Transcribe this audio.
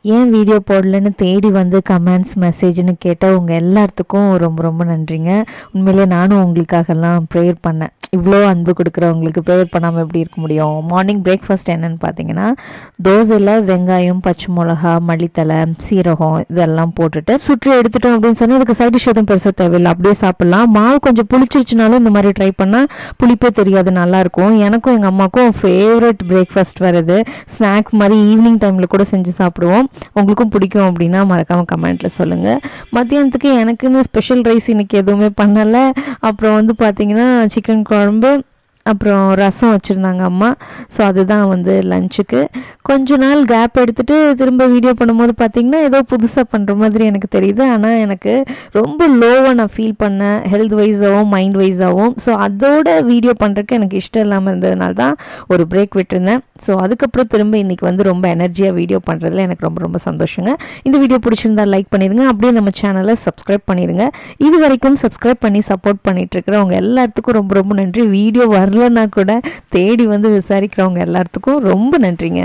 ஏன் வீடியோ போடலன்னு தேடி வந்து கமெண்ட்ஸ் மெசேஜ்னு கேட்டவங்க எல்லாத்துக்கும் ரொம்ப ரொம்ப நன்றிங்க. உண்மையிலே நானும் உங்களுக்காகலாம் ப்ரேயர் பண்ணேன். இவ்வளோ அன்பு கொடுக்குறவங்களுக்கு ப்ரேயர் பண்ணாமல் எப்படி இருக்க முடியும்? மார்னிங் பிரேக்ஃபாஸ்ட் என்னென்னு பார்த்தீங்கன்னா, தோசையில் வெங்காயம், பச்சை மிளகா, மல்லித்தலை, சீரகம் இதெல்லாம் போட்டுட்டு சுற்றி எடுத்துட்டோம் அப்படின்னு சொன்னால் இதுக்கு சைட் டிஷ் எதுவும் பெருசாக தேவையில்லை, அப்படியே சாப்பிட்லாம். மாவு கொஞ்சம் புளிச்சிருச்சுனாலும் இந்த மாதிரி ட்ரை பண்ணால் புளிப்பே தெரியாது, நல்லாயிருக்கும். எனக்கும் எங்கள் அம்மாவுக்கும் ஃபேவரட் பிரேக்ஃபாஸ்ட் வருது. ஸ்நாக்ஸ் மாதிரி ஈவினிங் டைமில் கூட செஞ்சு சாப்பிடுவோம். உங்களுக்கும் பிடிக்கும் அப்படின்னா மறக்காமல் கமெண்ட்டில் சொல்லுங்கள். மத்தியானத்துக்கு எனக்குன்னு ஸ்பெஷல் ரைஸ் இன்றைக்கி எதுவுமே பண்ணலை. அப்புறம் வந்து பார்த்திங்கன்னா சிக்கன் குழம்பு, அப்புறம் ரசம் வச்சுருந்தாங்க அம்மா. ஸோ அதுதான் வந்து லஞ்சுக்கு. கொஞ்ச நாள் கேப் எடுத்துகிட்டு திரும்ப வீடியோ பண்ணும்போது பார்த்திங்கன்னா ஏதோ புதுசாக பண்ணுற மாதிரி எனக்கு தெரியுது. ஆனால் எனக்கு ரொம்ப லோவாக நான் ஃபீல் பண்ணேன், ஹெல்த் வைஸாகவும் மைண்ட் வைஸாகவும். ஸோ அதோட வீடியோ பண்ணுறதுக்கு எனக்கு இஷ்டம் இல்லாமல் இருந்ததுனால தான் ஒரு பிரேக் விட்டுருந்தேன். ஸோ அதுக்கப்புறம் திரும்ப இன்றைக்கி வந்து ரொம்ப எனர்ஜியாக வீடியோ பண்ணுறதுல எனக்கு ரொம்ப ரொம்ப சந்தோஷங்க. இந்த வீடியோ பிடிச்சிருந்தா லைக் பண்ணிடுங்க, அப்படியே நம்ம சேனலை சப்ஸ்கிரைப் பண்ணிடுங்க. இது வரைக்கும் சப்ஸ்கிரைப் பண்ணி சப்போர்ட் பண்ணிகிட்ருக்கிறவங்க எல்லாத்துக்கும் ரொம்ப ரொம்ப நன்றி. வீடியோ வரலன்னா கூட தேடி வந்து விசாரிக்கிறவங்க எல்லாத்துக்கும் ரொம்ப நன்றிங்க.